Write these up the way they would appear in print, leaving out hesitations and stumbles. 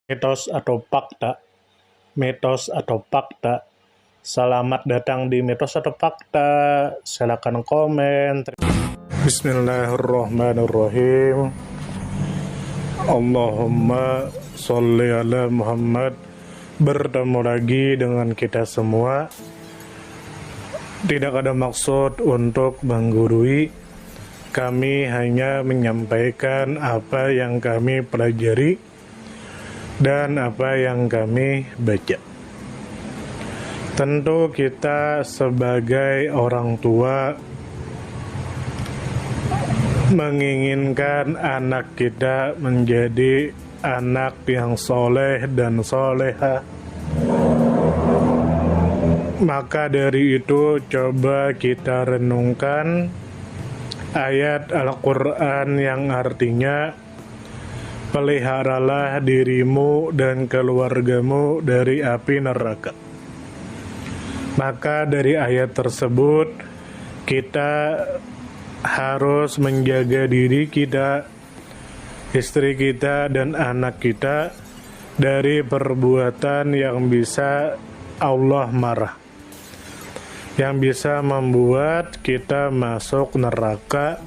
Mitos atau fakta? Mitos atau fakta? Selamat datang di Mitos atau Fakta. Silakan komen. Bismillahirrahmanirrahim. Allahumma sholli ala Muhammad. Bertemu lagi dengan kita semua. Tidak ada maksud untuk menggurui. Kami hanya menyampaikan apa yang kami pelajari dan apa yang kami baca. Tentu kita sebagai orang tua menginginkan anak kita menjadi anak yang soleh dan soleha. Maka dari itu coba kita renungkan ayat Al-Quran yang artinya peliharalah dirimu dan keluargamu dari api neraka. Maka dari ayat tersebut kita harus menjaga diri kita, istri kita dan anak kita dari perbuatan yang bisa Allah marah, yang bisa membuat kita masuk neraka,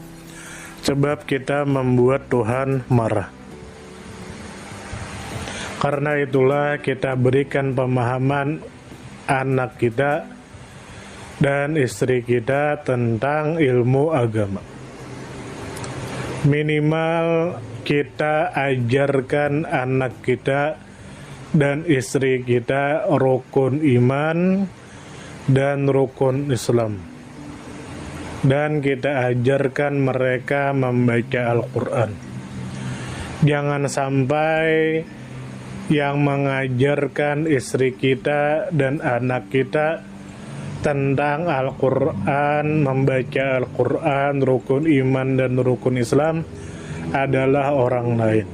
sebab kita membuat Tuhan marah. Karena itulah kita berikan pemahaman anak kita dan istri kita tentang ilmu agama. Minimal kita ajarkan anak kita dan istri kita rukun iman dan rukun Islam. Dan kita ajarkan mereka membaca Al-Quran. Jangan sampai yang mengajarkan istri kita dan anak kita tentang Al-Quran, membaca Al-Quran, rukun iman dan rukun Islam adalah orang lain.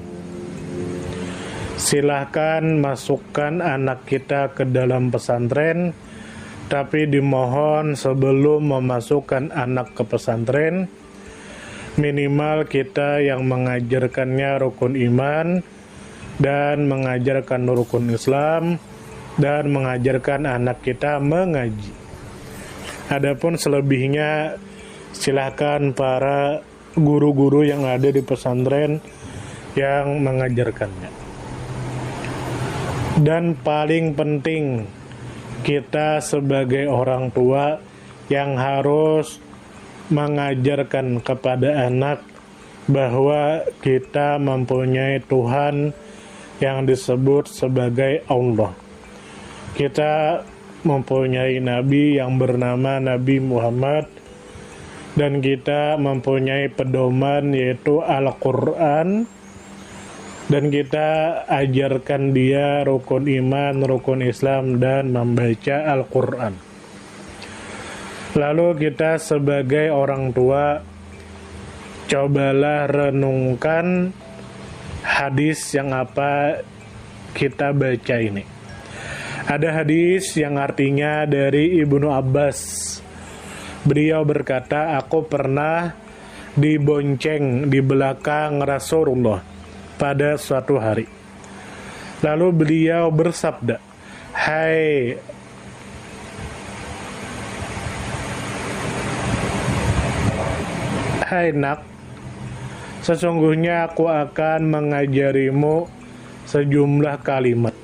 Silahkan masukkan anak kita ke dalam pesantren, tapi dimohon sebelum memasukkan anak ke pesantren, minimal kita yang mengajarkannya rukun iman dan mengajarkan rukun Islam dan mengajarkan anak kita mengaji. Adapun selebihnya silakan para guru-guru yang ada di pesantren yang mengajarkannya. Dan paling penting, kita sebagai orang tua yang harus mengajarkan kepada anak bahwa kita mempunyai Tuhan yang disebut sebagai Allah. Kita mempunyai Nabi yang bernama Nabi Muhammad, dan kita mempunyai pedoman yaitu Al-Quran, dan kita ajarkan dia rukun iman, rukun Islam, dan membaca Al-Quran. Lalu kita sebagai orang tua cobalah renungkan hadis yang apa kita baca ini. Ada hadis yang artinya dari Ibnu Abbas. Beliau berkata, aku pernah dibonceng di belakang Rasulullah pada suatu hari. Lalu beliau bersabda, Hai nak, sesungguhnya aku akan mengajarimu sejumlah kalimat.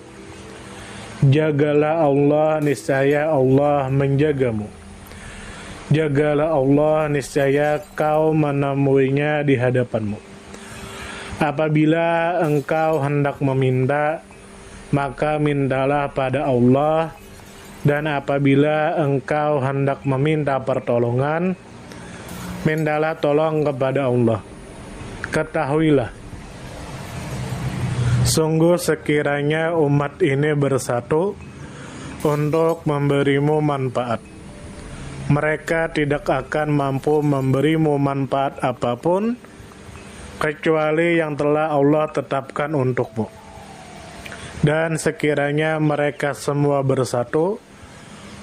Jagalah Allah, niscaya Allah menjagamu. Jagalah Allah, niscaya kau menemuinya di hadapanmu. Apabila engkau hendak meminta, maka mintalah pada Allah. Dan apabila engkau hendak meminta pertolongan, mintalah tolong kepada Allah. Ketahuilah, sungguh sekiranya umat ini bersatu untuk memberimu manfaat, mereka tidak akan mampu memberimu manfaat apapun kecuali yang telah Allah tetapkan untukmu. Dan sekiranya mereka semua bersatu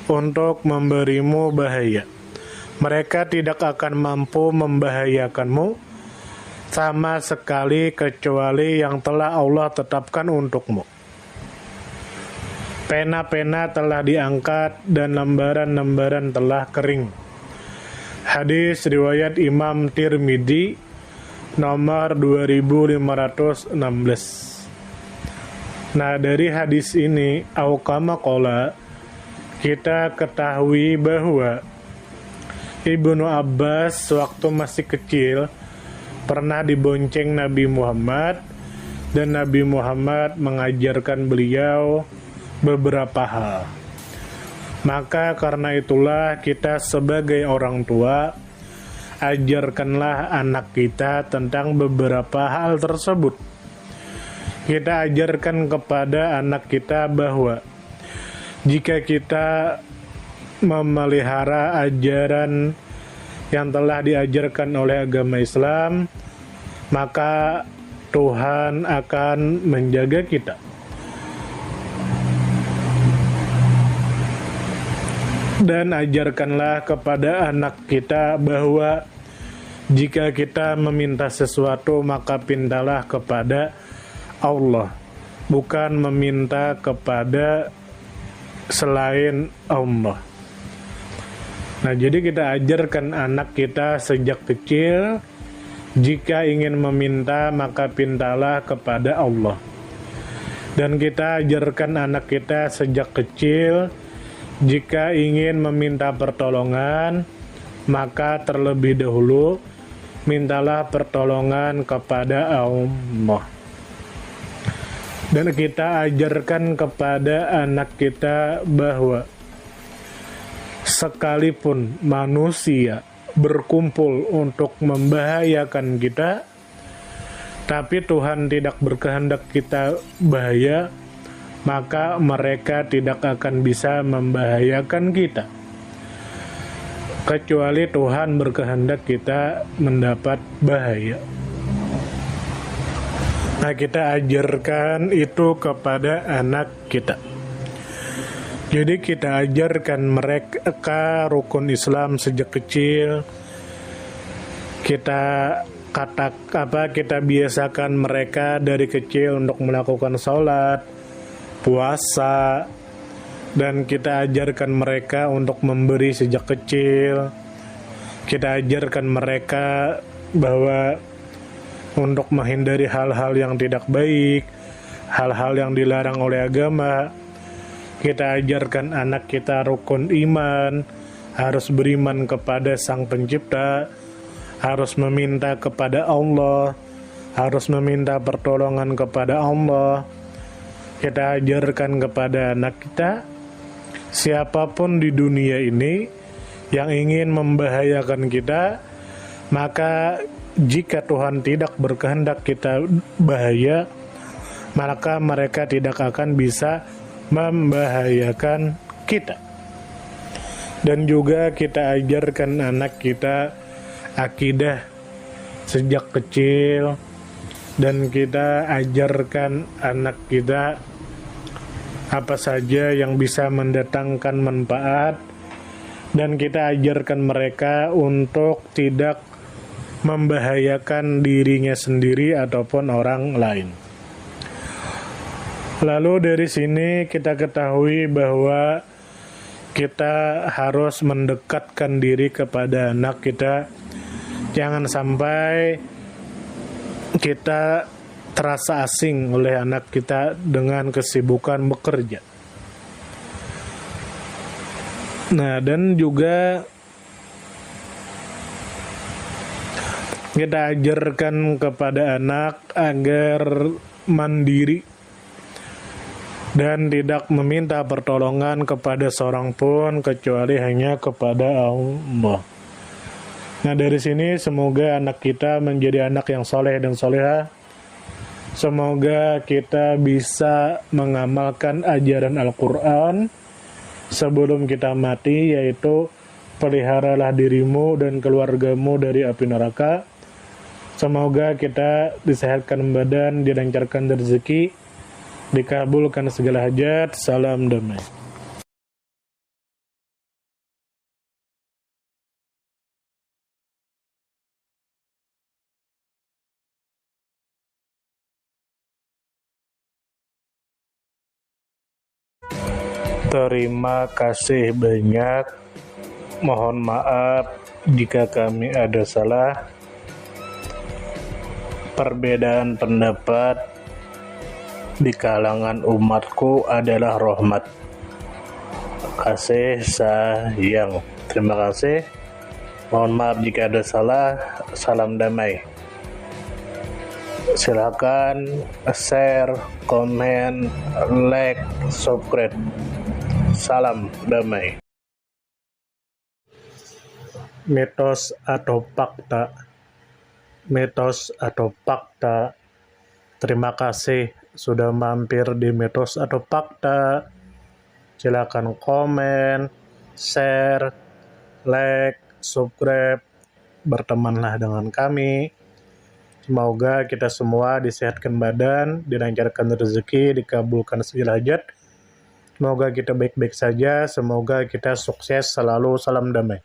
untuk memberimu bahaya, mereka tidak akan mampu membahayakanmu sama sekali kecuali yang telah Allah tetapkan untukmu. Pena-pena telah diangkat dan lembaran-lembaran telah kering. Hadis riwayat Imam Tirmidzi nomor 2516. Nah, dari hadis ini Auqama qala, kita ketahui bahwa Ibnu Abbas waktu masih kecil pernah dibonceng Nabi Muhammad, dan Nabi Muhammad mengajarkan beliau beberapa hal. Maka karena itulah kita sebagai orang tua, ajarkanlah anak kita tentang beberapa hal tersebut. Kita ajarkan kepada anak kita bahwa jika kita memelihara ajaran yang telah diajarkan oleh agama Islam, maka Tuhan akan menjaga kita. Dan ajarkanlah kepada anak kita bahwa jika kita meminta sesuatu, maka pintalah kepada Allah, bukan meminta kepada selain Allah. Nah, jadi kita ajarkan anak kita sejak kecil, jika ingin meminta maka pintalah kepada Allah. Dan kita ajarkan anak kita sejak kecil, jika ingin meminta pertolongan maka terlebih dahulu mintalah pertolongan kepada Allah. Dan kita ajarkan kepada anak kita bahwa sekalipun manusia berkumpul untuk membahayakan kita, tapi Tuhan tidak berkehendak kita bahaya, maka mereka tidak akan bisa membahayakan kita, kecuali Tuhan berkehendak kita mendapat bahaya. Nah, kita ajarkan itu kepada anak kita. Jadi kita ajarkan mereka rukun Islam sejak kecil. Kita biasakan mereka dari kecil untuk melakukan sholat, puasa, dan kita ajarkan mereka untuk memberi sejak kecil. Kita ajarkan mereka bahwa untuk menghindari hal-hal yang tidak baik, hal-hal yang dilarang oleh agama. Kita ajarkan anak kita rukun iman, harus beriman kepada Sang Pencipta, harus meminta kepada Allah, harus meminta pertolongan kepada Allah. Kita ajarkan kepada anak kita, siapapun di dunia ini yang ingin membahayakan kita, maka jika Tuhan tidak berkehendak kita bahaya, maka mereka tidak akan bisa membahayakan kita. Dan juga kita ajarkan anak kita akidah sejak kecil, dan kita ajarkan anak kita apa saja yang bisa mendatangkan manfaat, dan kita ajarkan mereka untuk tidak membahayakan dirinya sendiri ataupun orang lain. Lalu dari sini kita ketahui bahwa kita harus mendekatkan diri kepada anak kita. Jangan sampai kita terasa asing oleh anak kita dengan kesibukan bekerja. Nah, dan juga kita ajarkan kepada anak agar mandiri dan tidak meminta pertolongan kepada seorang pun kecuali hanya kepada Allah. Nah, dari sini semoga anak kita menjadi anak yang soleh dan soleha. Semoga kita bisa mengamalkan ajaran Al-Quran sebelum kita mati, yaitu peliharalah dirimu dan keluargamu dari api neraka. Semoga kita disehatkan badan, dilancarkan rezeki, dikabulkan segala hajat. Salam damai. Terima kasih banyak. Mohon maaf jika kami ada salah. Perbedaan pendapat di kalangan umatku adalah rahmat. Kasih sayang. Terima kasih. Mohon maaf jika ada salah. Salam damai. Silakan share, komen, like, subscribe. Salam damai. Mitos atau fakta? Mitos atau fakta? Terima kasih sudah mampir di mitos atau fakta. Silakan komen, share, like, subscribe, bertemanlah dengan kami. Semoga kita semua disehatkan badan, dilancarkan rezeki, dikabulkan segala hajat. Semoga kita baik-baik saja, semoga kita sukses selalu. Salam damai.